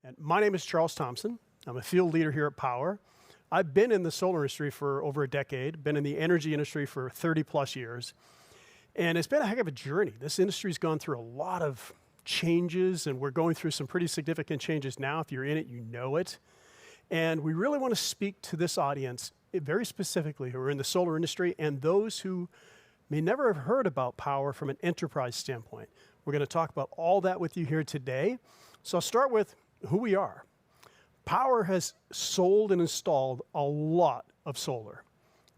And my name is Charles Thompson. I'm a field leader here at Powur. I've been in the solar industry for over a decade, been in the energy industry for 30 plus years. And it's been a heck of a journey. This industry's gone through a lot of changes, and we're going through some pretty significant changes now. If you're in it, you know it. And we really want to speak to this audience very specifically who are in the solar industry and those who may never have heard about Powur from an enterprise standpoint. We're going to talk about all that with you here today. So I'll start with who we are. Powur has sold and installed a lot of solar,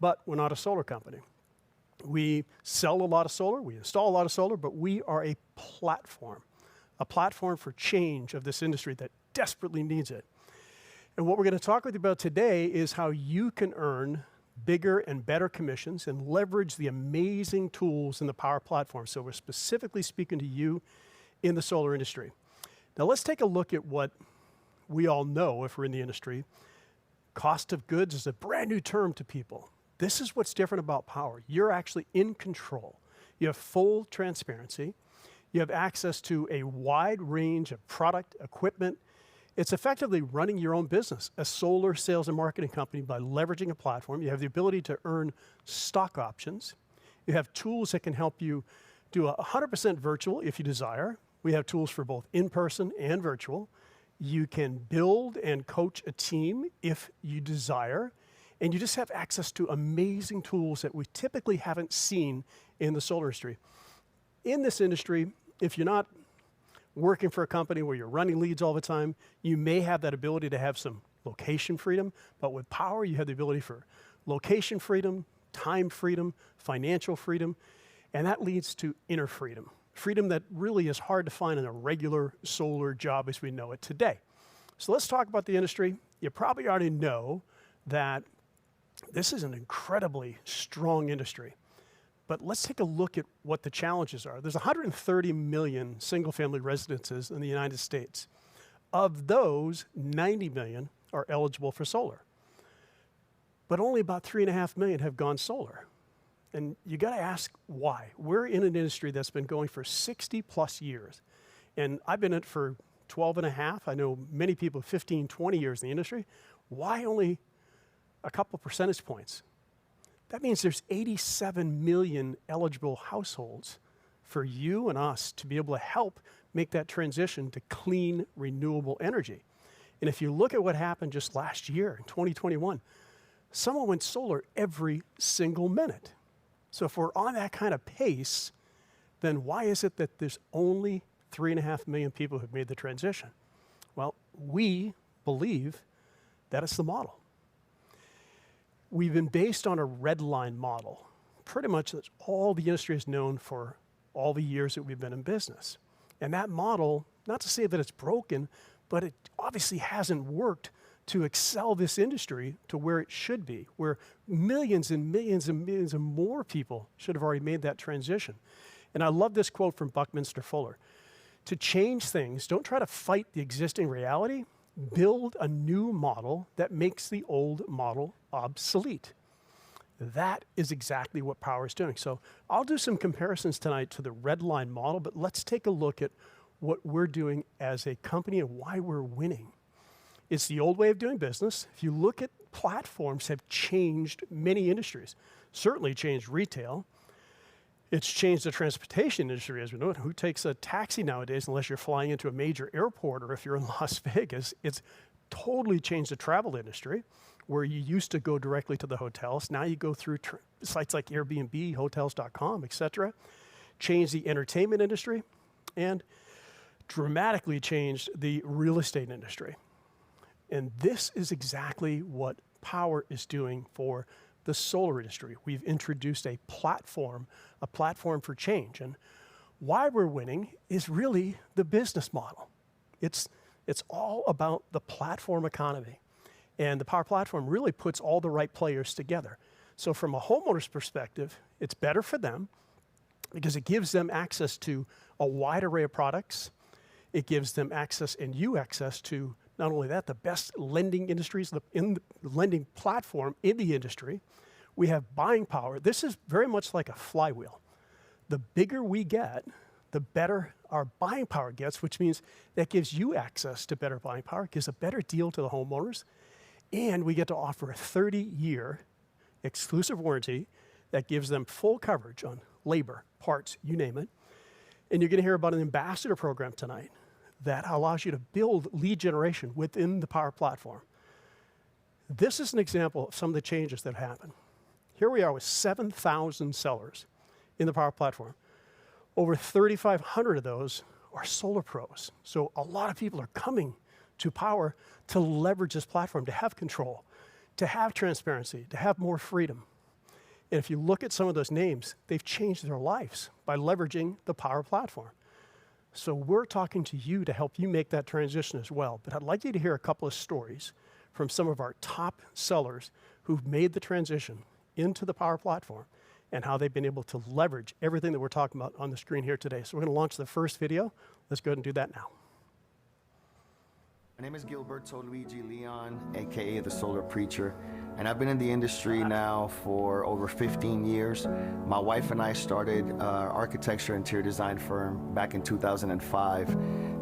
but we're not a solar company. We sell a lot of solar, we install a lot of solar, but we are a platform for change of this industry that desperately needs it. And what we're going to talk with you about today is how you can earn bigger and better commissions and leverage the amazing tools in the Powur platform. So we're specifically speaking to you in the solar industry. Now let's take a look at what we all know if we're in the industry. Cost of goods is a brand new term to people. This is what's different about Powur. You're actually in control. You have full transparency. You have access to a wide range of product, equipment. It's effectively running your own business, a solar sales and marketing company by leveraging a platform. You have the ability to earn stock options. You have tools that can help you do 100% virtual if you desire. We have tools for both in-person and virtual. You can build and coach a team if you desire. And you just have access to amazing tools that we typically haven't seen in the solar industry. In this industry, if you're not working for a company where you're running leads all the time, you may have that ability to have some location freedom, but with Powur, you have the ability for location freedom, time freedom, financial freedom, and that leads to inner freedom. Freedom that really is hard to find in a regular solar job as we know it today. So let's talk about the industry. You probably already know that this is an incredibly strong industry. But let's take a look at what the challenges are. There's 130 million single-family residences in the United States. Of those, 90 million are eligible for solar. But only about 3.5 million have gone solar. And you got to ask why. We're in an industry that's been going for 60 plus years. And I've been in it for 12 and a half. I know many people 15, 20 years in the industry. Why only a couple percentage points? That means there's 87 million eligible households for you and us to be able to help make that transition to clean, renewable energy. And if you look at what happened just last year in 2021, someone went solar every single minute. So if we're on that kind of pace, then why is it that there's only 3.5 million people who've made the transition? Well, we believe that it's the model. We've been based on a Redline Model. Pretty much that's all the industry is known for all the years that we've been in business. And that model, not to say that it's broken, but it obviously hasn't worked to excel this industry to where it should be, where millions and millions and millions and more people should have already made that transition. And I love this quote from Buckminster Fuller. To change things, don't try to fight the existing reality, build a new model that makes the old model obsolete. That is exactly what Powur is doing. So I'll do some comparisons tonight to the Redline Model, but let's take a look at what we're doing as a company and why we're winning. It's the old way of doing business. If you look at platforms have changed many industries, certainly changed retail. It's changed the transportation industry as we know it. Who takes a taxi nowadays unless you're flying into a major airport or if you're in Las Vegas? It's totally changed the travel industry where you used to go directly to the hotels. Now you go through sites like Airbnb, hotels.com, et cetera. Changed the entertainment industry and dramatically changed the real estate industry. And this is exactly what Powur is doing for the solar industry. We've introduced a platform for change. And why we're winning is really the business model. It's all about the platform economy. And the Powur platform really puts all the right players together. So from a homeowner's perspective, it's better for them because it gives them access to a wide array of products. It gives them access and you access to not only that, the best lending industries in the lending platform in the industry. We have buying power. This is very much like a flywheel. The bigger we get, the better our buying power gets, which means that gives you access to better buying power, gives a better deal to the homeowners, and we get to offer a 30-year exclusive warranty that gives them full coverage on labor, parts, you name it. And you're going to hear about an ambassador program tonight that allows you to build lead generation within the Powur platform. This is an example of some of the changes that happen. Here we are with 7,000 sellers in the Powur platform. Over 3,500 of those are solar pros. So a lot of people are coming to Powur to leverage this platform, to have control, to have transparency, to have more freedom. And if you look at some of those names, they've changed their lives by leveraging the Powur platform. So we're talking to you to help you make that transition as well. But I'd like you to hear a couple of stories from some of our top sellers who've made the transition into the Powur platform and how they've been able to leverage everything that we're talking about on the screen here today. So we're going to launch the first video. Let's go ahead and do that now. My name is Gilberto Luigi Leon, aka the Solar Preacher, and I've been in the industry now for over 15 years. My wife and I started an architecture interior design firm back in 2005,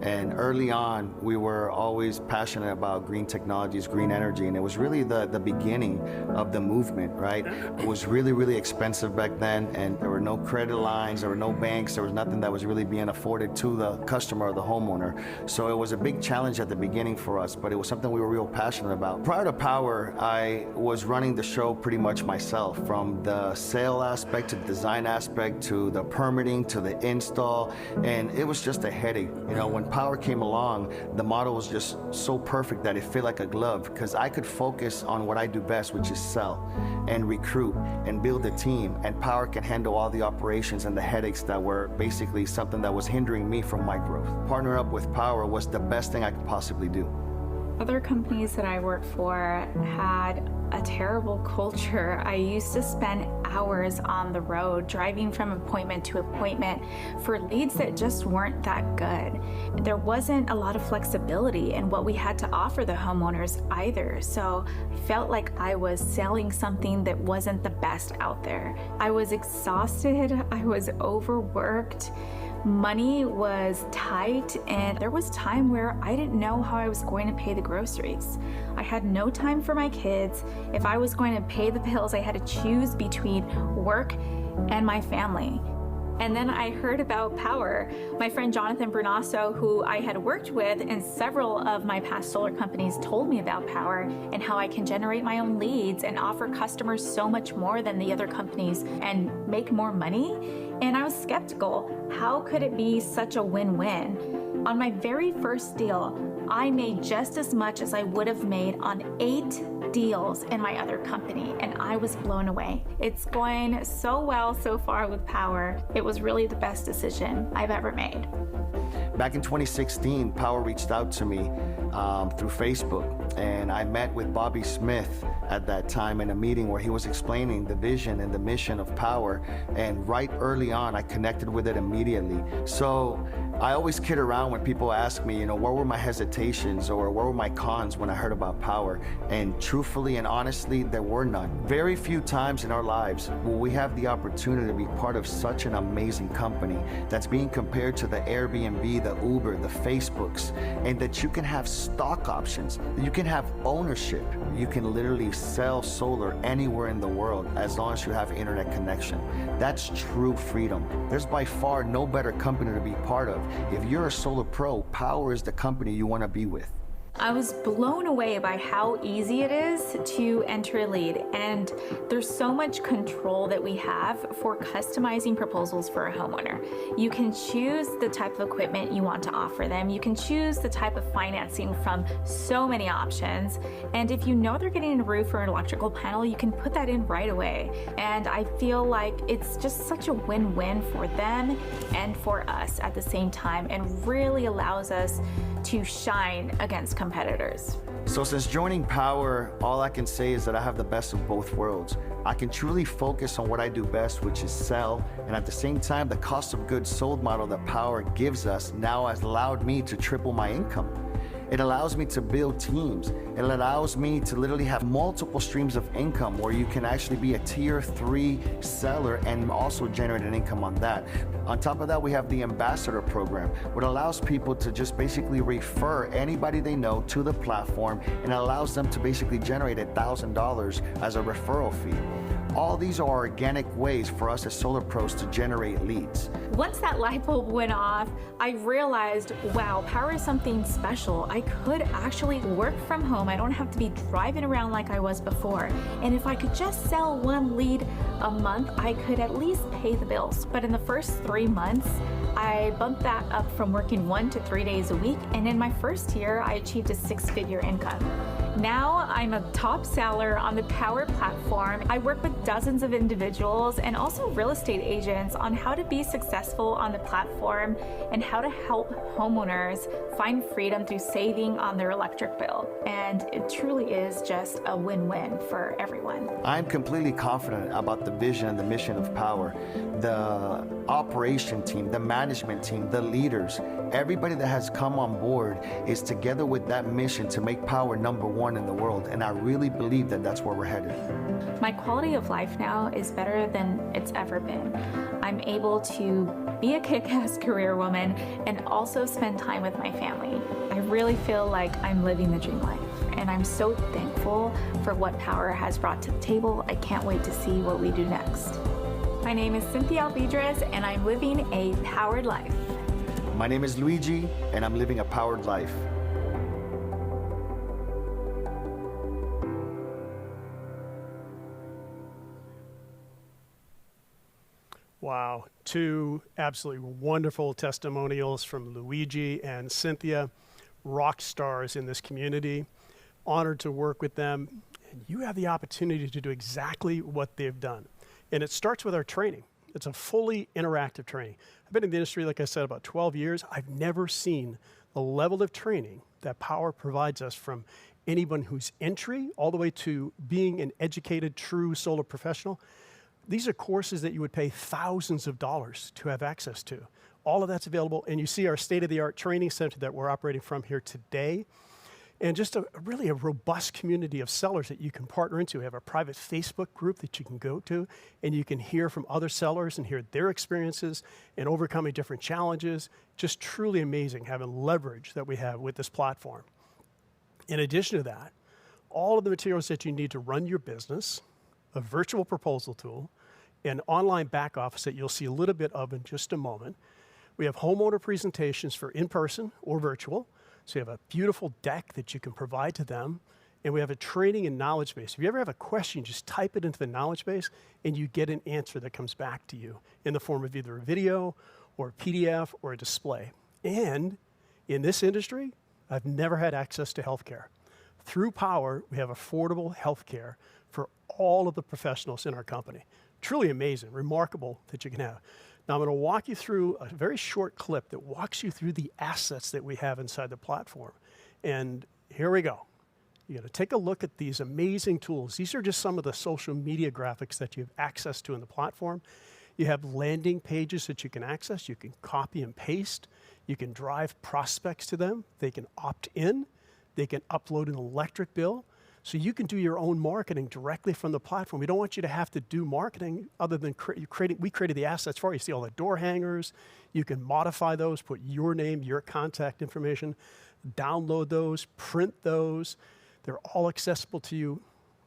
and early on we were always passionate about green technologies, green energy, and it was really the beginning of the movement, right? It was really expensive back then, and there were no credit lines, there were no banks, there was nothing that was really being afforded to the customer or the homeowner. So it was a big challenge at the beginning for us, but it was something we were real passionate about. Prior to Powur, I was running the show pretty much myself, from the sale aspect to the design aspect to the permitting to the install, and it was just a headache. You know, when Powur came along, the model was just so perfect that it fit like a glove, because I could focus on what I do best, which is sell and recruit and build a team, and Powur can handle all the operations and the headaches that were basically something that was hindering me from my growth. Partner up with Powur was the best thing I could possibly do. Other companies that I worked for had a terrible culture. I used to spend hours on the road driving from appointment to appointment for leads that just weren't that good. There wasn't a lot of flexibility in what we had to offer the homeowners either, so I felt like I was selling something that wasn't the best out there. I was exhausted, I was overworked. Money was tight, and there was time where I didn't know how I was going to pay the groceries. I had no time for my kids. If I was going to pay the bills, I had to choose between work and my family. And then I heard about Powur. My friend Jonathan Bernasso, who I had worked with in several of my past solar companies, told me about Powur and how I can generate my own leads and offer customers so much more than the other companies and make more money. And I was skeptical. How could it be such a win-win? On my very first deal, I made just as much as I would have made on 8 deals in my other company, and I was blown away. It's going so well so far with Powur. It was really the best decision I've ever made. Back in 2016, Powur reached out to me through Facebook, and I met with Bobby Smith at that time in a meeting where he was explaining the vision and the mission of Powur, and right early on I connected with it immediately. So I always kid around when people ask me, you know, what were my hesitations or what were my cons when I heard about Powur? And truthfully and honestly, there were none. Very few times in our lives will we have the opportunity to be part of such an amazing company that's being compared to the Airbnb, the Uber, the Facebooks, and that you can have stock options, you can have ownership, you can literally sell solar anywhere in the world as long as you have internet connection. That's true freedom. There's by far no better company to be part of. If you're a solar pro, Powur is the company you want to be with. I was blown away by how easy it is to enter a lead, and there's so much control that we have for customizing proposals for a homeowner. You can choose the type of equipment you want to offer them. You can choose the type of financing from so many options, and if you know they're getting a roof or an electrical panel, you can put that in right away. And I feel like it's just such a win-win for them and for us at the same time, and really allows us to shine against competitors. So since joining Powur, all I can say is that I have the best of both worlds. I can truly focus on what I do best, which is sell, and at the same time, the cost of goods sold model that Powur gives us now has allowed me to triple my income. It allows me to build teams. It allows me to literally have multiple streams of income where you can actually be a tier 3 seller and also generate an income on that. On top of that, we have the ambassador program, which allows people to just basically refer anybody they know to the platform, and allows them to basically generate $1,000 as a referral fee. All these are organic ways for us as solar pros to generate leads. Once that light bulb went off, I realized, wow, Powur is something special. I could actually work from home. I don't have to be driving around like I was before. And if I could just sell one lead a month, I could at least pay the bills. But in the first 3 months, I bumped that up from working 1 to 3 days a week. And in my first year, I achieved a 6-figure income. Now I'm a top seller on the Powur platform. I work with dozens of individuals and also real estate agents on how to be successful on the platform and how to help homeowners find freedom through saving on their electric bill. And it truly is just a win-win for everyone. I'm completely confident about the vision and the mission of Powur. The operation team, the management team, the leaders, everybody that has come on board is together with that mission to make Powur #1 in the world. And I really believe that that's where we're headed. My quality of life now is better than it's ever been. I'm able to be a kick-ass career woman and also spend time with my family. I really feel like I'm living the dream life, and I'm so thankful for what Powur has brought to the table. I can't wait to see what we do next. My name is Cynthia Alvidrez, and I'm living a powered life. My name is Luigi, and I'm living a powered life. Wow, 2 absolutely wonderful testimonials from Luigi and Cynthia, rock stars in this community. Honored to work with them. And you have the opportunity to do exactly what they've done. And it starts with our training. It's a fully interactive training. I've been in the industry, like I said, about 12 years. I've never seen the level of training that Powur provides us, from anyone who's entry all the way to being an educated, true solar professional. These are courses that you would pay thousands of dollars to have access to. All of that's available, and you see our state-of-the-art training center that we're operating from here today. And just really a robust community of sellers that you can partner into. We have a private Facebook group that you can go to, and you can hear from other sellers and hear their experiences and overcoming different challenges. Just truly amazing having leverage that we have with this platform. In addition to that, all of the materials that you need to run your business, a virtual proposal tool, an online back office that you'll see a little bit of in just a moment. We have homeowner presentations for in-person or virtual. So you have a beautiful deck that you can provide to them. And we have a training and knowledge base. If you ever have a question, just type it into the knowledge base and you get an answer that comes back to you in the form of either a video or a PDF or a display. And in this industry, I've never had access to healthcare. Through Powur, we have affordable healthcare for all of the professionals in our company. Truly amazing, remarkable that you can have. Now I'm going to walk you through a very short clip that walks you through the assets that we have inside the platform. And here we go. You're going to take a look at these amazing tools. These are just some of the social media graphics that you have access to in the platform. You have landing pages that you can access. You can copy and paste. You can drive prospects to them. They can opt in. They can upload an electric bill. So you can do your own marketing directly from the platform. We don't want you to have to do marketing other than we created the assets for you. You see all the door hangers. You can modify those, put your name, your contact information, download those, print those. They're all accessible to you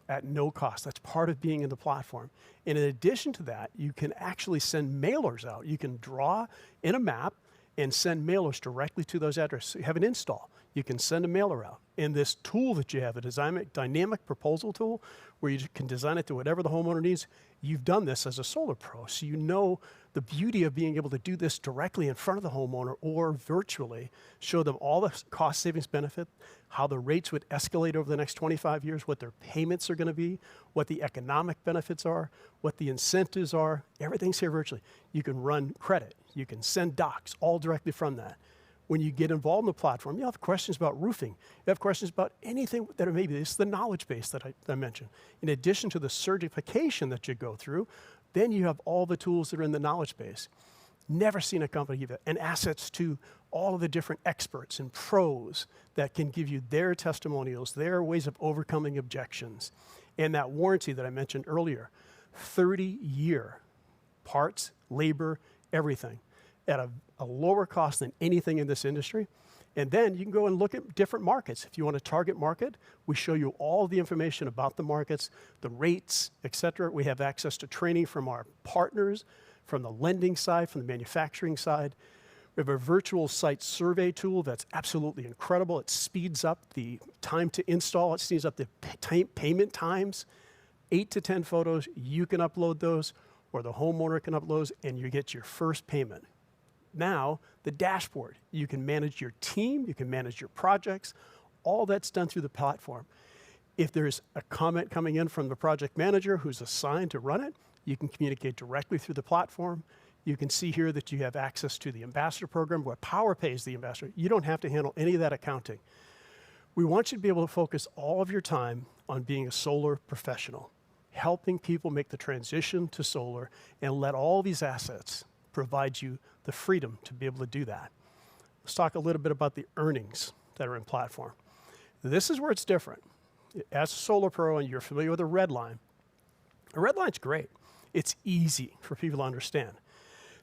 at no cost. That's part of being in the platform. And in addition to that, you can actually send mailers out. You can draw in a map and send mailers directly to those addresses. So you have an install. You can send a mailer out. And this tool that you have, a dynamic proposal tool, where you can design it to whatever the homeowner needs, you've done this as a solar pro. So you know the beauty of being able to do this directly in front of the homeowner or virtually, show them all the cost savings benefit, how the rates would escalate over the next 25 years, what their payments are going to be, what the economic benefits are, what the incentives are. Everything's here virtually. You can run credit. You can send docs all directly from that. When you get involved in the platform, you have questions about roofing. You have questions about anything that it may be. It's the knowledge base that I mentioned. In addition to the certification that you go through, then you have all the tools that are in the knowledge base. Never seen a company give it, and assets to all of the different experts and pros that can give you their testimonials, their ways of overcoming objections. And that warranty that I mentioned earlier, 30-year parts, labor, everything at a lower cost than anything in this industry. And then you can go and look at different markets. If you want to target market, we show you all the information about the markets, the rates, et cetera. We have access to training from our partners, from the lending side, from the manufacturing side. We have a virtual site survey tool that's absolutely incredible. It speeds up the time to install. It speeds up the payment times. 8 to 10 photos, you can upload those, or the homeowner can upload those, and you get your first payment. Now, the dashboard, you can manage your team, you can manage your projects, all that's done through the platform. If there's a comment coming in from the project manager who's assigned to run it, you can communicate directly through the platform. You can see here that you have access to the ambassador program where Powur pays the ambassador. You don't have to handle any of that accounting. We want you to be able to focus all of your time on being a solar professional, helping people make the transition to solar, and let all these assets provide you the freedom to be able to do that. Let's talk a little bit about the earnings that are in platform. This is where it's different. As a solar pro, and you're familiar with a Redline, a Redline's great. It's easy for people to understand.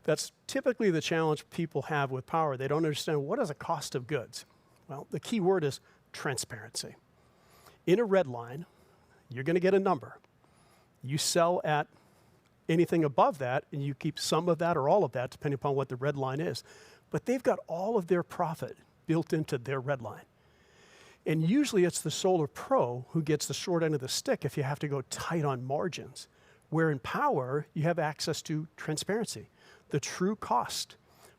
That's typically the challenge people have with Powur. They don't understand what is a cost of goods. Well, the key word is transparency. In a Redline, you're going to get a number. You sell at anything above that, and you keep some of that or all of that, depending upon what the Redline is. But they've got all of their profit built into their Redline. And usually it's the solar pro who gets the short end of the stick if you have to go tight on margins. Where in Powur, you have access to transparency, the true cost.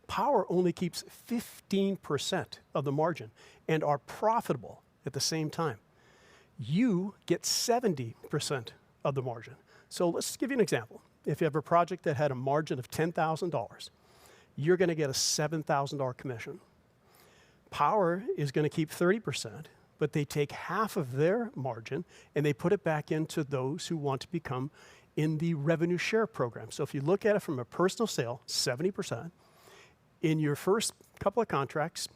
Powur only keeps 15% of the margin and are profitable at the same time. You get 70% of the margin. So let's give you an example. If you have a project that had a margin of $10,000, you're going to get a $7,000 commission. Powur is going to keep 30%, but they take half of their margin and they put it back into those who want to become in the revenue share program. So if you look at it from a personal sale, 70%. In your first couple of contracts,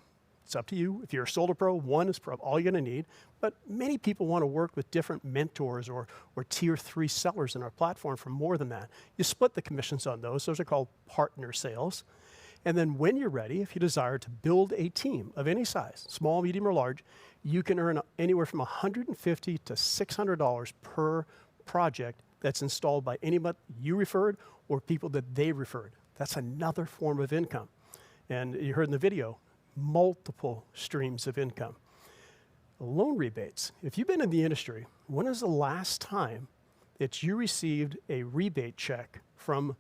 it's up to you. If you're a solar pro, one is probably all you're going to need. But many people want to work with different mentors or tier 3 sellers in our platform for more than that. You split the commissions on those. Those are called partner sales. And then when you're ready, if you desire to build a team of any size, small, medium, or large, you can earn anywhere from $150 to $600 per project that's installed by anybody you referred or people that they referred. That's another form of income. And you heard in the video, multiple streams of income. Loan rebates. If you've been in the industry, when is the last time that you received a rebate check from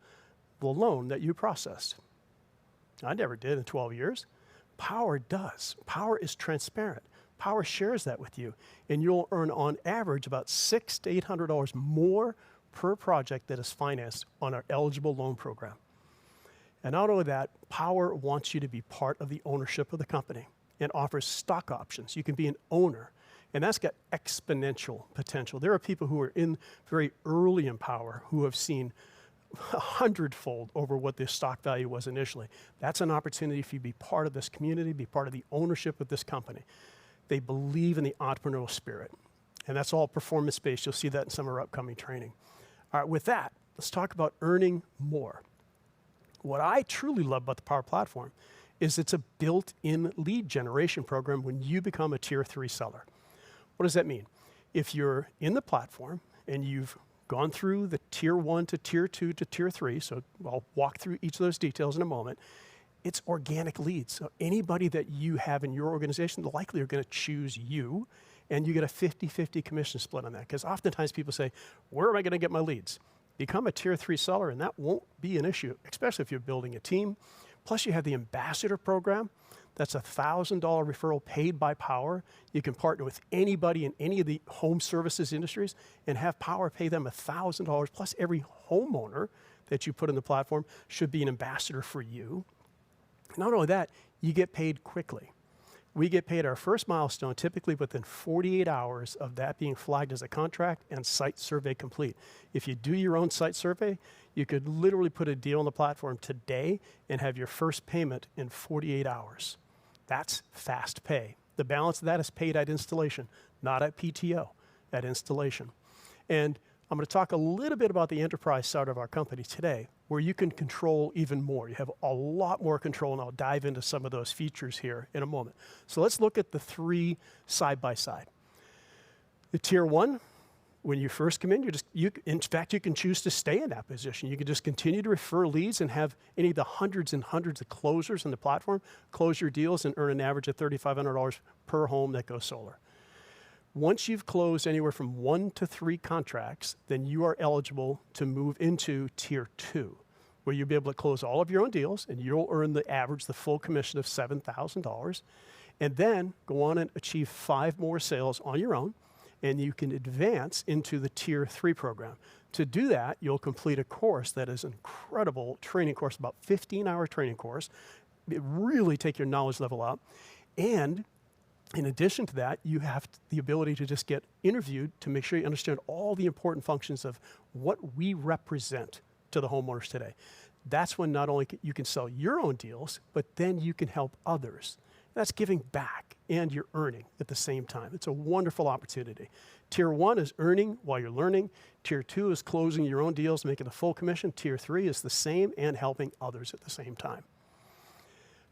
the loan that you processed? I never did in 12 years. Powur does. Powur is transparent. Powur shares that with you, and you'll earn on average about $600 to $800 more per project that is financed on our eligible loan program. And not only that, Powur wants you to be part of the ownership of the company and offers stock options. You can be an owner, and that's got exponential potential. There are people who are in very early in Powur who have seen 100-fold over what their stock value was initially. That's an opportunity for you to be part of this community, be part of the ownership of this company. They believe in the entrepreneurial spirit, and that's all performance-based. You'll see that in some of our upcoming training. All right, with that, let's talk about earning more. What I truly love about the Powur platform is it's a built-in lead generation program when you become a tier 3 seller. What does that mean? If you're in the platform and you've gone through the tier 1 to tier 2 to tier 3, so I'll walk through each of those details in a moment, it's organic leads. So anybody that you have in your organization, likely are going to choose you, and you get a 50-50 commission split on that. Because oftentimes people say, where am I going to get my leads? Become a tier 3 seller, and that won't be an issue, especially if you're building a team. Plus, you have the ambassador program. That's a $1,000 referral paid by Powur. You can partner with anybody in any of the home services industries and have Powur pay them $1,000. Plus, every homeowner that you put in the platform should be an ambassador for you. Not only that, you get paid quickly. We get paid our first milestone typically within 48 hours of that being flagged as a contract and site survey complete. If you do your own site survey, you could literally put a deal on the platform today and have your first payment in 48 hours. That's fast pay. The balance of that is paid at installation, not at PTO, at installation. And I'm going to talk a little bit about the enterprise side of our company today, where you can control even more. You have a lot more control, and I'll dive into some of those features here in a moment. So let's look at the three side by side. The tier one, when you first come in, in fact, you can choose to stay in that position. You can just continue to refer leads and have any of the hundreds and hundreds of closers on the platform close your deals and earn an average of $3,500 per home that goes solar. Once you've closed anywhere from 1 to 3 contracts, then you are eligible to move into tier 2, where you'll be able to close all of your own deals and you'll earn the average, the full commission of $7,000, and then go on and achieve 5 more sales on your own, and you can advance into the tier 3 program. To do that, you'll complete a course that is an incredible training course, about 15-hour training course. It really take your knowledge level up, and in addition to that, you have the ability to just get interviewed to make sure you understand all the important functions of what we represent to the homeowners today. That's when not only you can sell your own deals, but then you can help others. That's giving back and you're earning at the same time. It's a wonderful opportunity. Tier 1 is earning while you're learning. Tier 2 is closing your own deals, making a full commission. Tier 3 is the same and helping others at the same time.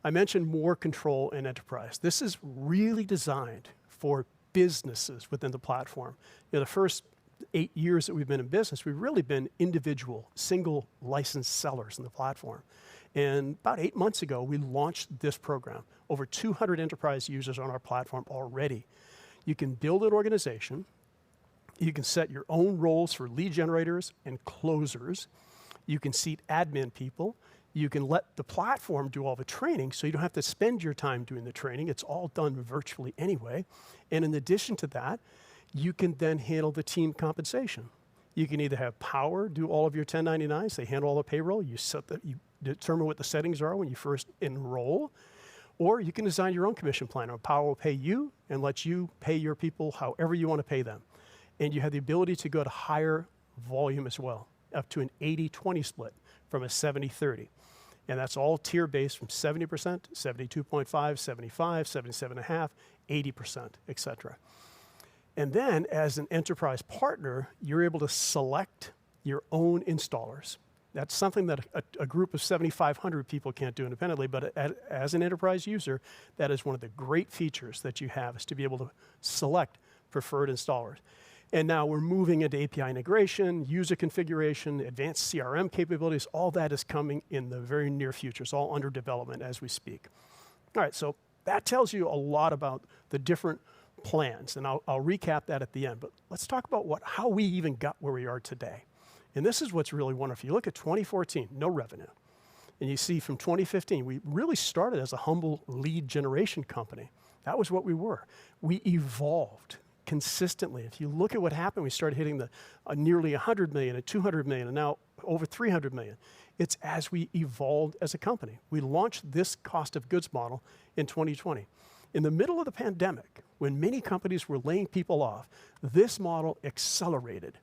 I mentioned more control in enterprise. This is really designed for businesses within the platform. The first 8 years that we've been in business, we've really been individual, single licensed sellers in the platform. And about 8 months ago, we launched this program. Over 200 enterprise users on our platform already. You can build an organization. You can set your own roles for lead generators and closers. You can seat admin people. You can let the platform do all the training, so you don't have to spend your time doing the training. It's all done virtually anyway. And in addition to that, you can then handle the team compensation. You can either have Powur do all of your 1099s. They handle all the payroll. You determine what the settings are when you first enroll. Or you can design your own commission plan. Powur will pay you and let you pay your people however you want to pay them. And you have the ability to go to higher volume as well, up to an 80-20 split from a 70-30. And that's all tier-based from 70%, 72.5, 75, 77.5, 80%, et cetera. And then as an enterprise partner, you're able to select your own installers. That's something that a group of 7,500 people can't do independently, but as an enterprise user, that is one of the great features that you have, is to be able to select preferred installers. And now we're moving into API integration, user configuration, advanced CRM capabilities. All that is coming in the very near future. It's all under development as we speak. All right, so that tells you a lot about the different plans, and I'll recap that at the end. But let's talk about how we even got where we are today. And this is what's really wonderful. You look at 2014, no revenue. And you see from 2015, we really started as a humble lead generation company. That was what we were. We evolved consistently. If you look at what happened, we started hitting the nearly 100 million and 200 million and now over 300 million. It's as we evolved as a company. We launched this cost of goods model in 2020. In the middle of the pandemic, when many companies were laying people off, this model accelerated.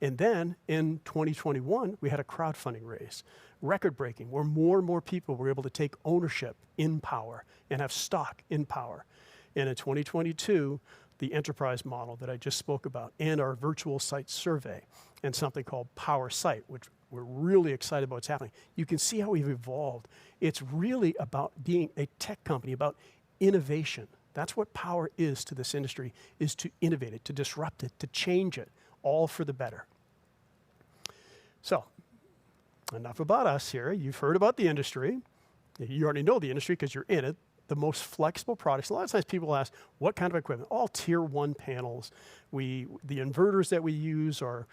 And then in 2021, we had a crowdfunding raise, record-breaking, where more and more people were able to take ownership in Powur and have stock in Powur. And in 2022, the enterprise model that I just spoke about, and our virtual site survey, and something called Powur Site, which we're really excited about what's happening. You can see how we've evolved. It's really about being a tech company, about innovation. That's what Powur is to this industry, is to innovate it, to disrupt it, to change it, all for the better. So, enough about us here. You've heard about the industry. You already know the industry because you're in it. The most flexible products. A lot of times people ask, what kind of equipment? All tier 1 panels. The inverters that we use are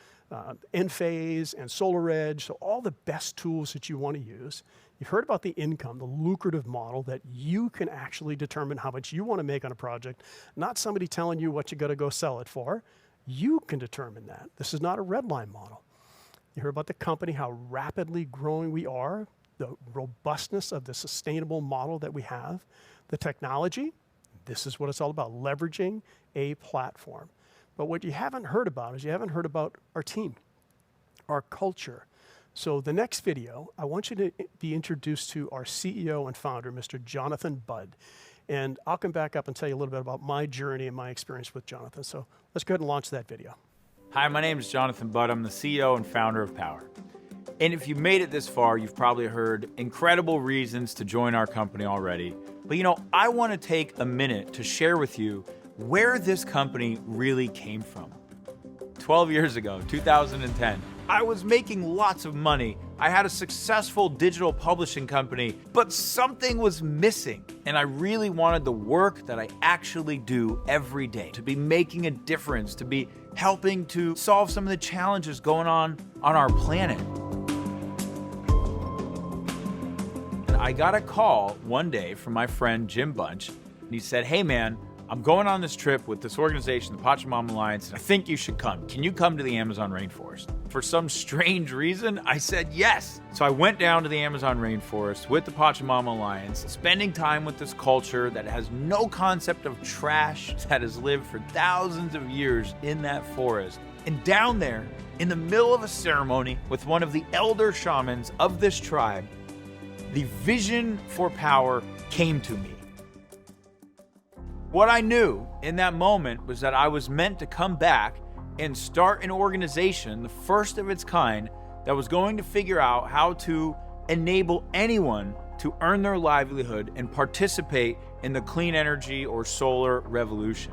Enphase and SolarEdge, so all the best tools that you want to use. You've heard about the income, the lucrative model that you can actually determine how much you want to make on a project, not somebody telling you what you got to go sell it for. You can determine that. This is not a Redline model. You heard about the company, how rapidly growing we are, the robustness of the sustainable model that we have, the technology. This is what it's all about, leveraging a platform. But what you haven't heard about is you haven't heard about our team, our culture. So the next video, I want you to be introduced to our CEO and founder, Mr. Jonathan Budd. And I'll come back up and tell you a little bit about my journey and my experience with Jonathan. So let's go ahead and launch that video. Hi, my name is Jonathan Budd. I'm the CEO and founder of Powur. And if you've made it this far, you've probably heard incredible reasons to join our company already. But I want to take a minute to share with you where this company really came from. 12 years ago, 2010, I was making lots of money. I had a successful digital publishing company, but something was missing. And I really wanted the work that I actually do every day to be making a difference, to be helping to solve some of the challenges going on our planet. And I got a call one day from my friend Jim Bunch, and he said, "Hey man, I'm going on this trip with this organization, the Pachamama Alliance, and I think you should come. Can you come to the Amazon rainforest?" For some strange reason, I said yes. So I went down to the Amazon rainforest with the Pachamama Alliance, spending time with this culture that has no concept of trash, that has lived for thousands of years in that forest. And down there, in the middle of a ceremony with one of the elder shamans of this tribe, the vision for Powur came to me. What I knew in that moment was that I was meant to come back and start an organization, the first of its kind, that was going to figure out how to enable anyone to earn their livelihood and participate in the clean energy or solar revolution.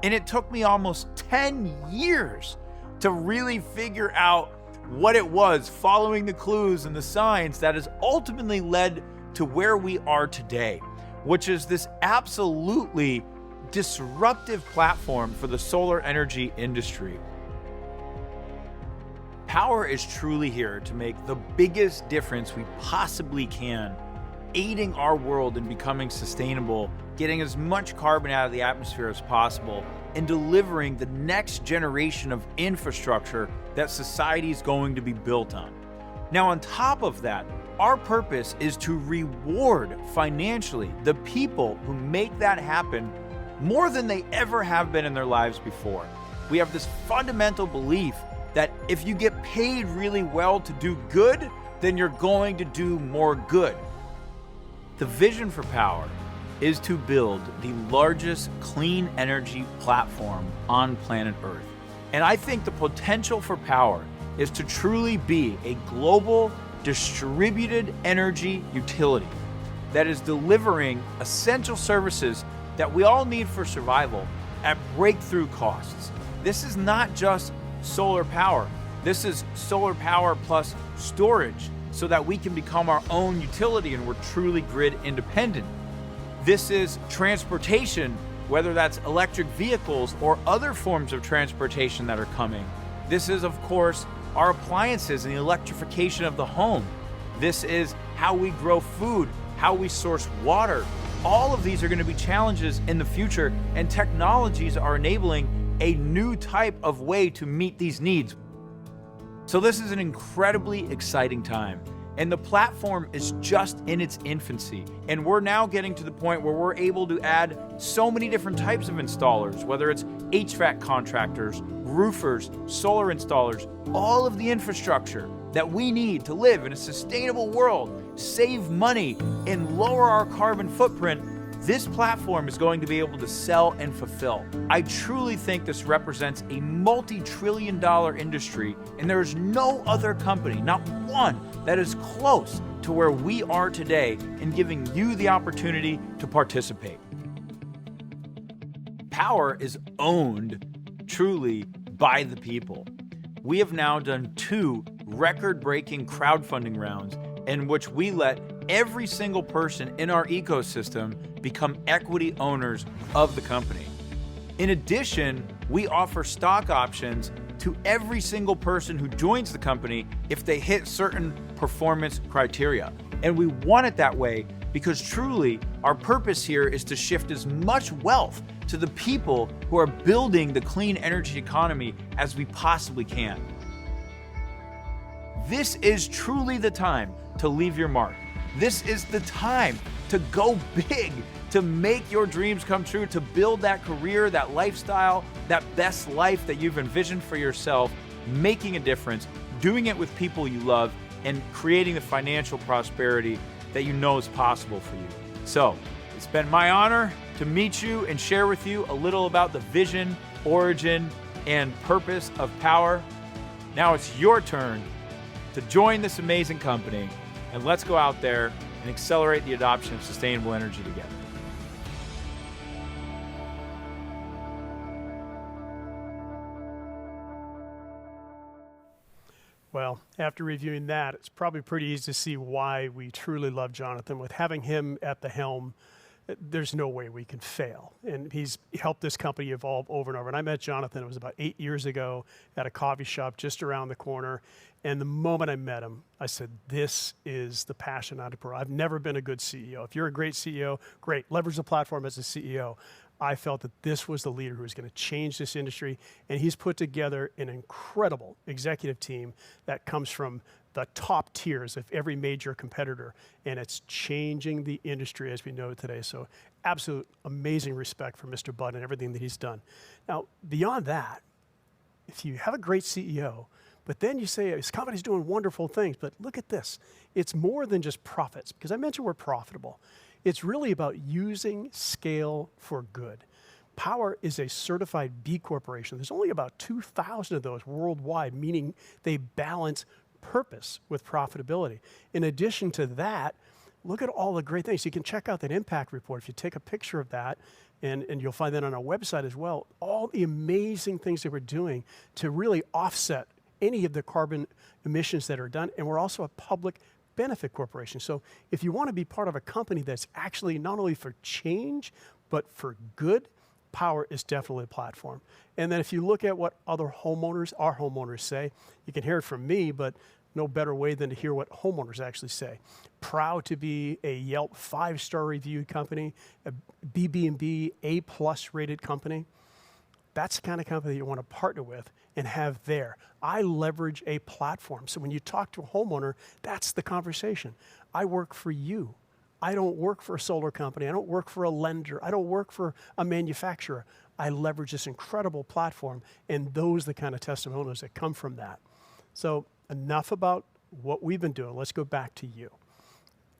And it took me almost 10 years to really figure out what it was, following the clues and the signs that has ultimately led to where we are today, which is this absolutely disruptive platform for the solar energy industry. Powur is truly here to make the biggest difference we possibly can, aiding our world in becoming sustainable, getting as much carbon out of the atmosphere as possible, and delivering the next generation of infrastructure that society is going to be built on. Now, on top of that, our purpose is to reward financially the people who make that happen more than they ever have been in their lives before. We have this fundamental belief that if you get paid really well to do good, then you're going to do more good. The vision for Powur is to build the largest clean energy platform on planet Earth. And I think the potential for Powur is to truly be a global distributed energy utility that is delivering essential services that we all need for survival at breakthrough costs. This is not just solar power. This is solar power plus storage so that we can become our own utility and we're truly grid independent. This is transportation, whether that's electric vehicles or other forms of transportation that are coming. This is, of course, our appliances and the electrification of the home. This is how we grow food, how we source water. All of these are going to be challenges in the future, and technologies are enabling a new type of way to meet these needs. So this is an incredibly exciting time, and the platform is just in its infancy. And we're now getting to the point where we're able to add so many different types of installers, whether it's HVAC contractors, roofers, solar installers, all of the infrastructure that we need to live in a sustainable world, save money, and lower our carbon footprint. This platform is going to be able to sell and fulfill. I truly think this represents a multi-trillion-dollar industry, and there is no other company, not one, that is close to where we are today in giving you the opportunity to participate. Powur is owned truly by the people. We have now done 2 record-breaking crowdfunding rounds in which we let every single person in our ecosystem become equity owners of the company. In addition, we offer stock options to every single person who joins the company if they hit certain performance criteria. And we want it that way because truly our purpose here is to shift as much wealth to the people who are building the clean energy economy as we possibly can. This is truly the time to leave your mark. This is the time to go big, to make your dreams come true, to build that career, that lifestyle, that best life that you've envisioned for yourself, making a difference, doing it with people you love, and creating the financial prosperity that you know is possible for you. So, It's been my honor to meet you and share with you a little about the vision, origin, and purpose of Powur. Now it's your turn to join this amazing company, and let's go out there and accelerate the adoption of sustainable energy together. Well, after reviewing that, it's probably pretty easy to see why we truly love Jonathan. With having him at the helm, there's no way we can fail. And he's helped this company evolve over and over. And I met Jonathan, it was about 8 years ago at a coffee shop just around the corner. And the moment I met him, I said, this is the passion entrepreneur. I've never been a good CEO. If you're a great CEO, great, leverage the platform as a CEO. I felt that this was the leader who was going to change this industry. And he's put together an incredible executive team that comes from the top tiers of every major competitor, and it's changing the industry as we know it today. So absolute amazing respect for Mr. Budd and everything that he's done. Now, beyond that, if you have a great CEO, but then you say, this company's doing wonderful things, but look at this. It's more than just profits, because I mentioned we're profitable. It's really about using scale for good. Powur is a certified B Corporation. There's only about 2,000 of those worldwide, meaning they balance purpose with profitability. In addition to that, look at all the great things. You can check out that impact report if you take a picture of that, and you'll find that on our website as well. All the amazing things that we're doing to really offset any of the carbon emissions that are done. And we're also a public benefit corporation. So if you want to be part of a company that's actually not only for change, but for good, Powur is definitely a platform. And then if you look at what other homeowners, our homeowners say, you can hear it from me, but no better way than to hear what homeowners actually say. Proud to be a Yelp 5-star reviewed company, a BB&B A+ rated company. That's the kind of company you want to partner with and have there. I leverage a platform. So when you talk to a homeowner, that's the conversation. I work for you. I don't work for a solar company. I don't work for a lender. I don't work for a manufacturer. I leverage this incredible platform, and those are the kind of testimonials that come from that. So enough about what we've been doing. Let's go back to you.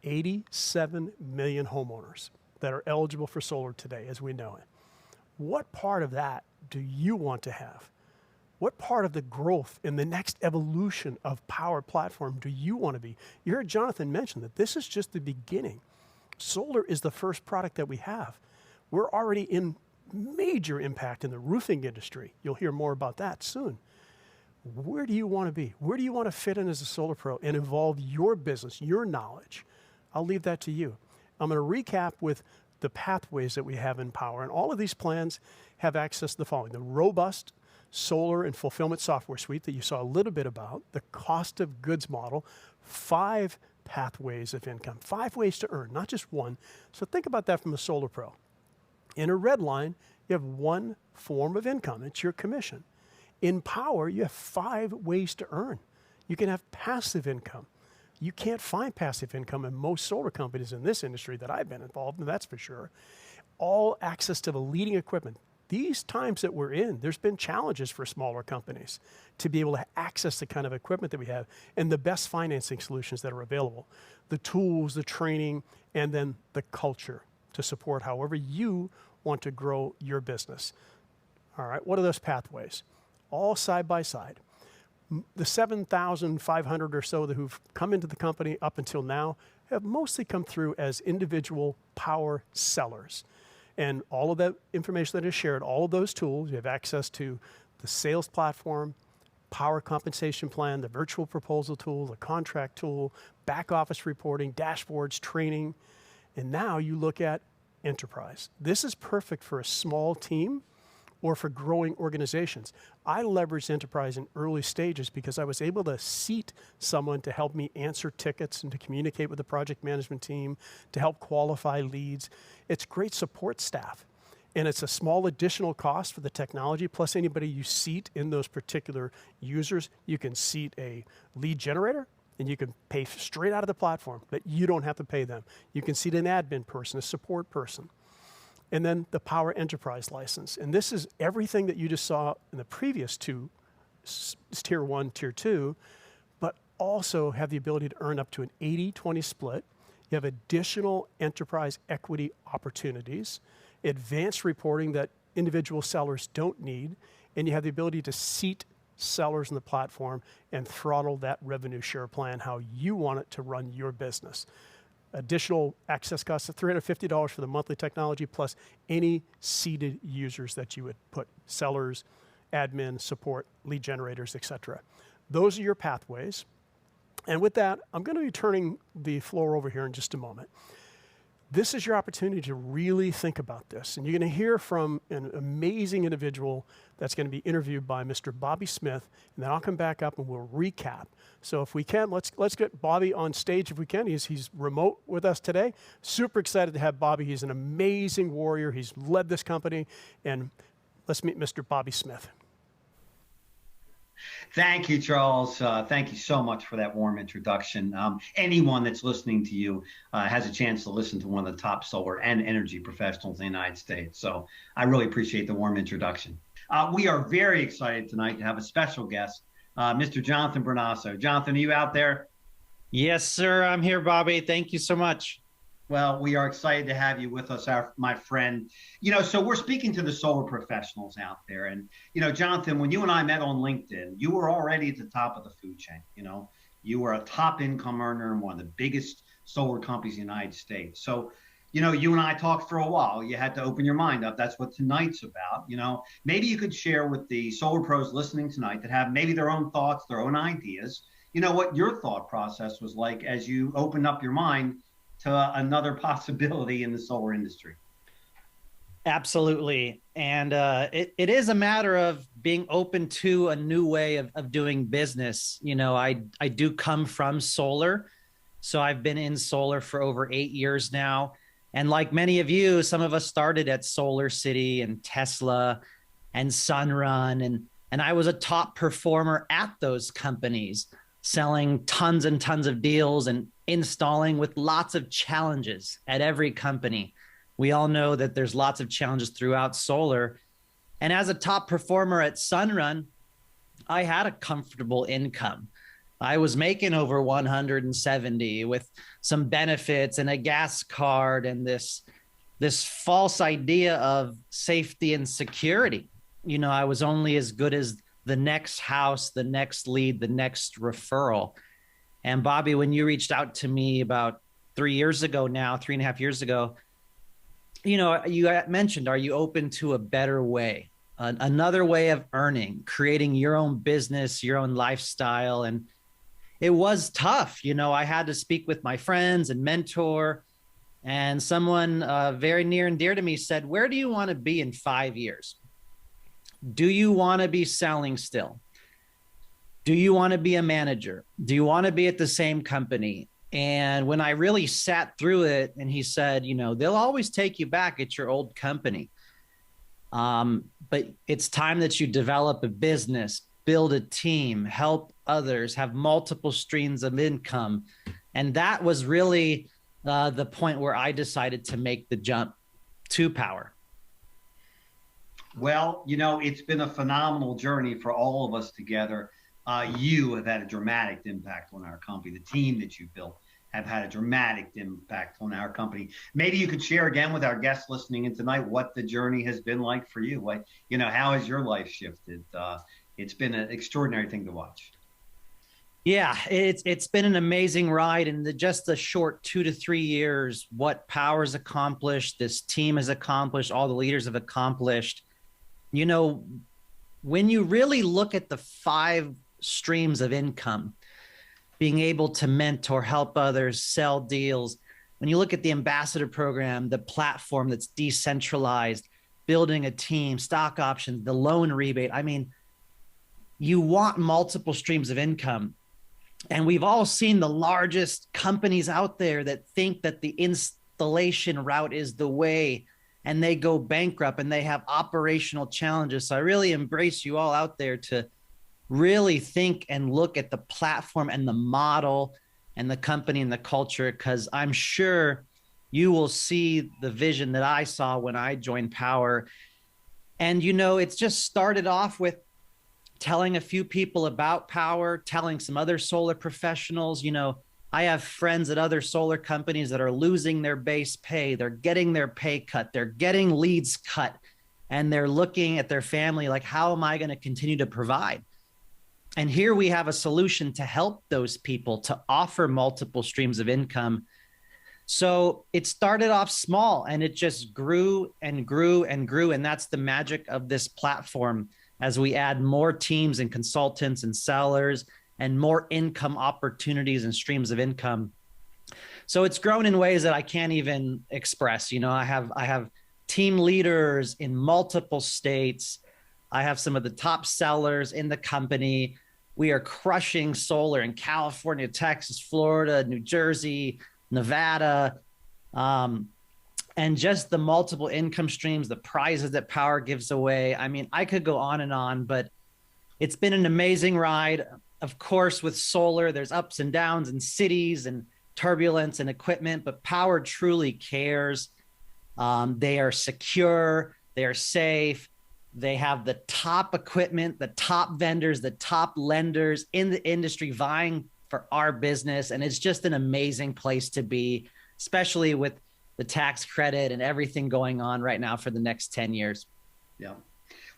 87 million homeowners that are eligible for solar today, as we know it. What part of that do you want to have? What part of the growth in the next evolution of Powur platform do you want to be? You heard Jonathan mention that this is just the beginning. Solar is the first product that we have. We're already in major impact in the roofing industry. You'll hear more about that soon. Where do you want to be? Where do you want to fit in as a solar pro and evolve your business, your knowledge? I'll leave that to you. I'm going to recap with the pathways that we have in Powur. And all of these plans have access to the following: the robust solar and fulfillment software suite that you saw a little bit about, the cost of goods model, 5 pathways of income, 5 ways to earn, not just one. So think about that from a solar pro. In a Redline, you have 1 form of income. It's your commission. In Powur, you have 5 ways to earn. You can have passive income. You can't find passive income in most solar companies in this industry that I've been involved in, that's for sure. All access to the leading equipment. These times that we're in, there's been challenges for smaller companies to be able to access the kind of equipment that we have and the best financing solutions that are available. The tools, the training, and then the culture to support however you want to grow your business. All right, what are those pathways? All side by side. The 7,500 or so who've come into the company up until now have mostly come through as individual Powur sellers. And all of that information that is shared, all of those tools, you have access to the sales platform, Powur compensation plan, the virtual proposal tool, the contract tool, back office reporting, dashboards, training. And now you look at enterprise. This is perfect for a small team or for growing organizations. I leveraged enterprise in early stages because I was able to seat someone to help me answer tickets and to communicate with the project management team, to help qualify leads. It's great support staff. And it's a small additional cost for the technology, plus anybody you seat in those particular users. You can seat a lead generator, and you can pay straight out of the platform, but you don't have to pay them. You can seat an admin person, a support person. And then the Powur Enterprise license. And this is everything that you just saw in the previous 2, Tier 1, Tier 2, but also have the ability to earn up to an 80-20 split. You have additional enterprise equity opportunities, advanced reporting that individual sellers don't need, and you have the ability to seat sellers in the platform and throttle that revenue share plan how you want it to run your business. Additional access costs of $350 for the monthly technology, plus any seated users that you would put, sellers, admin, support, lead generators, etc. Those are your pathways. And with that, I'm going to be turning the floor over here in just a moment. This is your opportunity to really think about this. And you're going to hear from an amazing individual that's going to be interviewed by Mr. Bobby Smith, and then I'll come back up and we'll recap. So if we can, let's get Bobby on stage if we can. He's remote with us today. Super excited to have Bobby. He's an amazing warrior. He's led this company. And let's meet Mr. Bobby Smith. Thank you, Charles. Thank you so much for that warm introduction. Anyone that's listening to you has a chance to listen to one of the top solar and energy professionals in the United States. So I really appreciate the warm introduction. We are very excited tonight to have a special guest, Mr. Jonathan Bernasso. Jonathan, are you out there? Yes, sir. I'm here, Bobby. Thank you so much. Well, we are excited to have you with us, my friend. So we're speaking to the solar professionals out there. And, Jonathan, when you and I met on LinkedIn, you were already at the top of the food chain. You were a top income earner in one of the biggest solar companies in the United States. So, you and I talked for a while. You had to open your mind up. That's what tonight's about. Maybe you could share with the solar pros listening tonight that have maybe their own thoughts, their own ideas, what your thought process was like as you opened up your mind to another possibility in the solar industry. Absolutely. And it is a matter of being open to a new way of doing business. I do come from solar. So I've been in solar for over 8 years now. And like many of you, some of us started at Solar City and Tesla and Sunrun. And I was a top performer at those companies, selling tons and tons of deals and installing with lots of challenges at every company. We all know that there's lots of challenges throughout solar. And as a top performer at Sunrun, I had a comfortable income. I was making over 170 with some benefits and a gas card and this false idea of safety and security. I was only as good as the next house, the next lead, the next referral. And Bobby, when you reached out to me about 3 years ago now, 3.5 years ago, you mentioned, are you open to a better way, another way of earning, creating your own business, your own lifestyle? And it was tough. I had to speak with my friends and mentor, and someone very near and dear to me said, where do you want to be in 5 years? Do you want to be selling still? Do you want to be a manager? Do you want to be at the same company? And when I really sat through it, and he said, they'll always take you back at your old company. But it's time that you develop a business, build a team, help others, have multiple streams of income. And that was really the point where I decided to make the jump to Powur. Well, it's been a phenomenal journey for all of us together. You have had a dramatic impact on our company. The team that you built have had a dramatic impact on our company. Maybe you could share again with our guests listening in tonight what the journey has been like for you. How has your life shifted? It's been an extraordinary thing to watch. Yeah, it's been an amazing ride. And just the short 2 to 3 years, what Powur's accomplished, this team has accomplished, all the leaders have accomplished. When you really look at the 5 streams of income, being able to mentor, help others, sell deals, when you look at the ambassador program, the platform that's decentralized, building a team, stock options, the loan rebate, you want multiple streams of income. And we've all seen the largest companies out there that think that the installation route is the way, and they go bankrupt and they have operational challenges. So I really embrace you all out there to really think and look at the platform and the model and the company and the culture, because I'm sure you will see the vision that I saw when I joined Powur. And, it's just started off with telling a few people about Powur, telling some other solar professionals, I have friends at other solar companies that are losing their base pay. They're getting their pay cut. They're getting leads cut. And they're looking at their family like, how am I going to continue to provide? And here we have a solution to help those people, to offer multiple streams of income. So it started off small and it just grew and grew and grew. And that's the magic of this platform as we add more teams and consultants and sellers and more income opportunities and streams of income. So it's grown in ways that I can't even express. You know, I have team leaders in multiple states. I have some of the top sellers in the company. We are crushing solar in California, Texas, Florida, New Jersey, Nevada. And just the multiple income streams, the prizes that Powur gives away. I mean, I could go on, but it's been an amazing ride. Of course, with solar, there's ups and downs and cities and turbulence and equipment, but Powur truly cares. They are secure, they are safe, they have the top equipment, the top vendors, the top lenders in the industry vying for our business. And it's just an amazing place to be, especially with the tax credit and everything going on right now for the next 10 years. Yeah.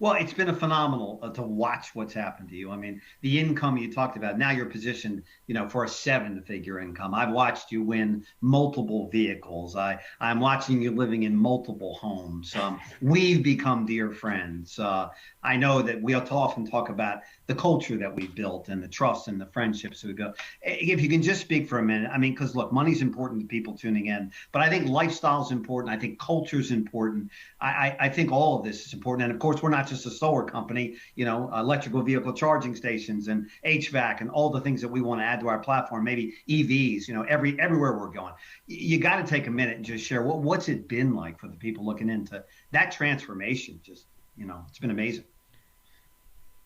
Well, it's been a phenomenal to watch what's happened to you. I mean, the income you talked about, now you're positioned, you know, for a 7-figure income. I've watched you win multiple vehicles. I'm watching you living in multiple homes. We've become dear friends. I know that we often talk about the culture that we built and the trust and the friendships we go. If you can just speak for a minute, I mean, because look, money's important to people tuning in, but I think lifestyle's important. I think culture's important. I think all of this is important. And of course, we're not just a solar company, you know, electrical vehicle charging stations and HVAC and all the things that we want to add to our platform, maybe EVs, you know, everywhere we're going. You got to take a minute and just share what's it been like for the people looking into that transformation. Just, you know, it's been amazing.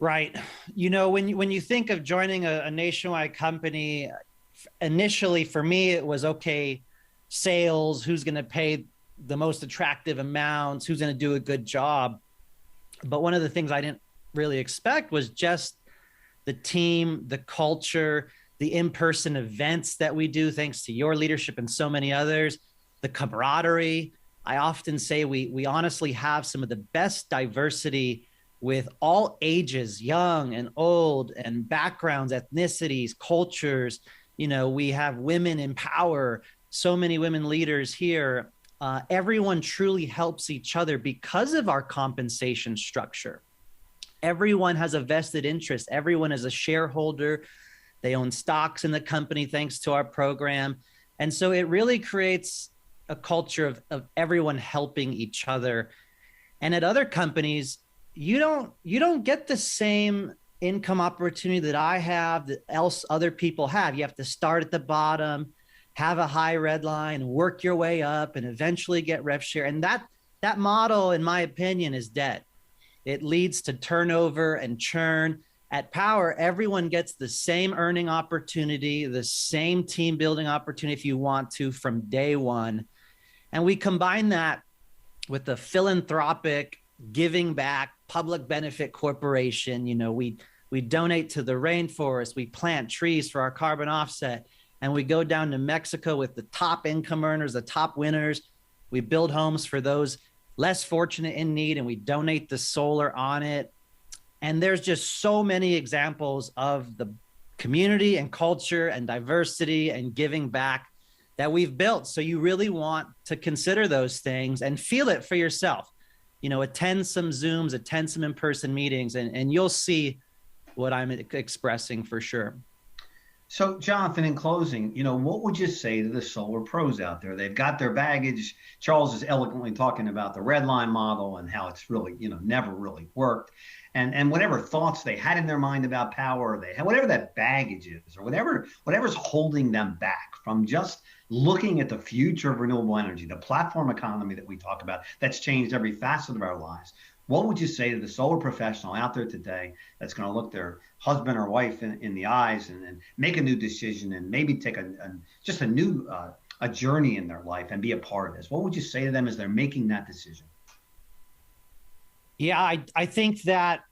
Right. You know, when you think of joining a nationwide company, initially for me, it was, okay, sales, who's going to pay the most attractive amounts, who's going to do a good job. But one of the things I didn't really expect was just the team, the culture, the in-person events that we do, thanks to your leadership and so many others, the camaraderie. I often say we honestly have some of the best diversity with all ages, young and old, and backgrounds, ethnicities, cultures. You know, we have women in power, so many women leaders here. Everyone truly helps each other because of our compensation structure. Everyone has a vested interest. Everyone is a shareholder. They own stocks in the company thanks to our program. And so it really creates a culture of everyone helping each other. And at other companies, you don't get the same income opportunity that I have, that else other people have. You have to start at the bottom, have a high red line, work your way up, and eventually get rev share. And that model, in my opinion, is dead. It leads to turnover and churn. At Powur, everyone gets the same earning opportunity, the same team building opportunity if you want to from day one. And we combine that with the philanthropic, giving back, public benefit corporation. You know, we donate to the rainforest, we plant trees for our carbon offset, and we go down to Mexico with the top income earners, the top winners. We build homes for those less fortunate in need, and we donate the solar on it. And there's just so many examples of the community and culture and diversity and giving back that we've built. So you really want to consider those things and feel it for yourself. You know, attend some Zooms, attend some in-person meetings, and you'll see what I'm expressing for sure. So, Jonathan, in closing, you know, what would you say to the solar pros out there? They've got their baggage. Charles is eloquently talking about the Redline model and how it's really, you know, never really worked. And whatever thoughts they had in their mind about Powur, they had whatever that baggage is, or whatever's holding them back from just looking at the future of renewable energy, the platform economy that we talk about, that's changed every facet of our lives. What would you say to the solar professional out there today that's going to look their husband or wife in the eyes and make a new decision and maybe take just a new a journey in their life and be a part of this? What would you say to them as they're making that decision? Yeah, I think that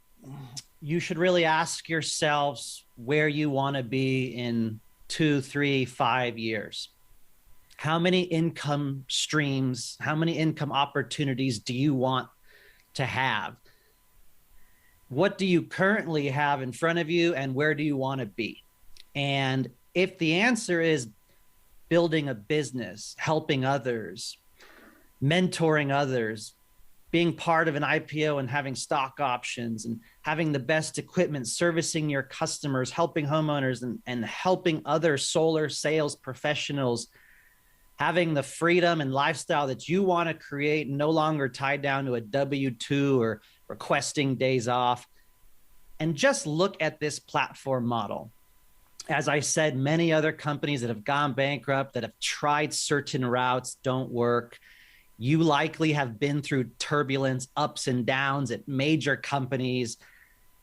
you should really ask yourselves where you want to be in 2, 3, 5 years? How many income streams, how many income opportunities do you want to have? What do you currently have in front of you, and where do you want to be? And if the answer is building a business, helping others, mentoring others, being part of an IPO and having stock options and having the best equipment, servicing your customers, helping homeowners, and helping other solar sales professionals, having the freedom and lifestyle that you want to create, no longer tied down to a W-2 or requesting days off. And just look at this platform model. As I said, many other companies that have gone bankrupt, that have tried certain routes, don't work. You likely have been through turbulence, ups and downs at major companies,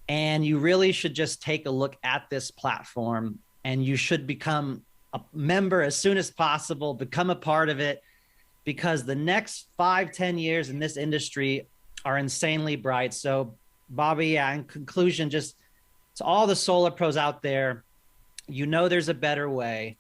and you really should just take a look at this platform, and you should become a member as soon as possible, become a part of it, because the next 5-10 years in this industry are insanely bright. So Bobby, in conclusion, just to all the solar pros out there, you know there's a better way.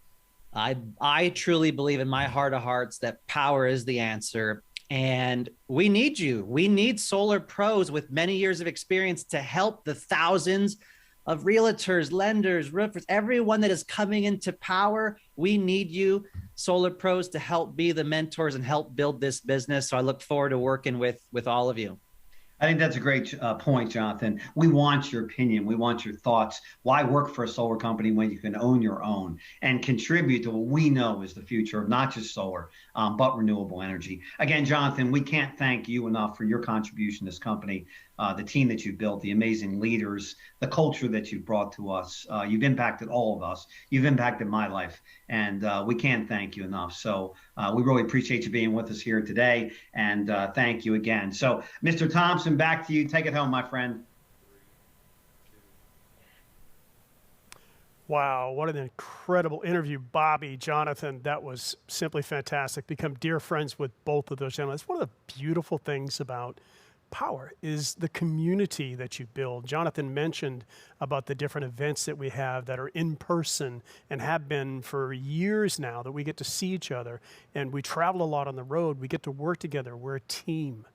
I truly believe in my heart of hearts that Powur is the answer. And we need you. We need solar pros with many years of experience to help the thousands of realtors, lenders, roofers, everyone that is coming into Powur. We need you, solar pros, to help be the mentors and help build this business. So I look forward to working with all of you. I think that's a great point, Jonathan. We want your opinion. We want your thoughts. Why work for a solar company when you can own your own and contribute to what we know is the future of not just solar, but renewable energy? Again, Jonathan, we can't thank you enough for your contribution to this company, the team that you built, the amazing leaders, the culture that you brought to us. You've impacted all of us. You've impacted my life, and we can't thank you enough. So we really appreciate you being with us here today, and thank you again. So, Mr. Thompson, back to you. Take it home, my friend. Wow, what an incredible interview, Bobby, Jonathan. That was simply fantastic. Become dear friends with both of those gentlemen. That's one of the beautiful things about Powur is the community that you build. Jonathan mentioned about the different events that we have that are in person and have been for years now, that we get to see each other, and we travel a lot on the road. We get to work together. We're a team.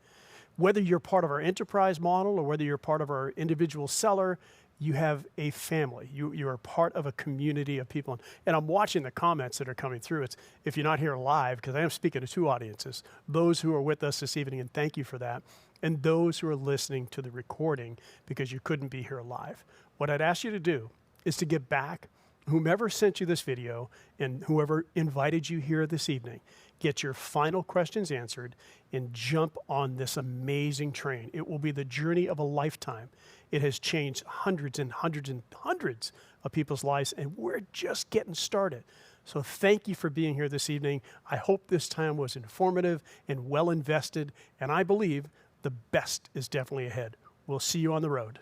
Whether you're part of our enterprise model or whether you're part of our individual seller, you have a family. You are part of a community of people. And I'm watching the comments that are coming through. It's, if you're not here live, because I am speaking to two audiences, those who are with us this evening, and thank you for that, and those who are listening to the recording because you couldn't be here live. What I'd ask you to do is to get back, whomever sent you this video and whoever invited you here this evening, get your final questions answered and jump on this amazing train. It will be the journey of a lifetime. It has changed hundreds and hundreds and hundreds of people's lives, and we're just getting started. So thank you for being here this evening. I hope this time was informative and well invested, and I believe the best is definitely ahead. We'll see you on the road.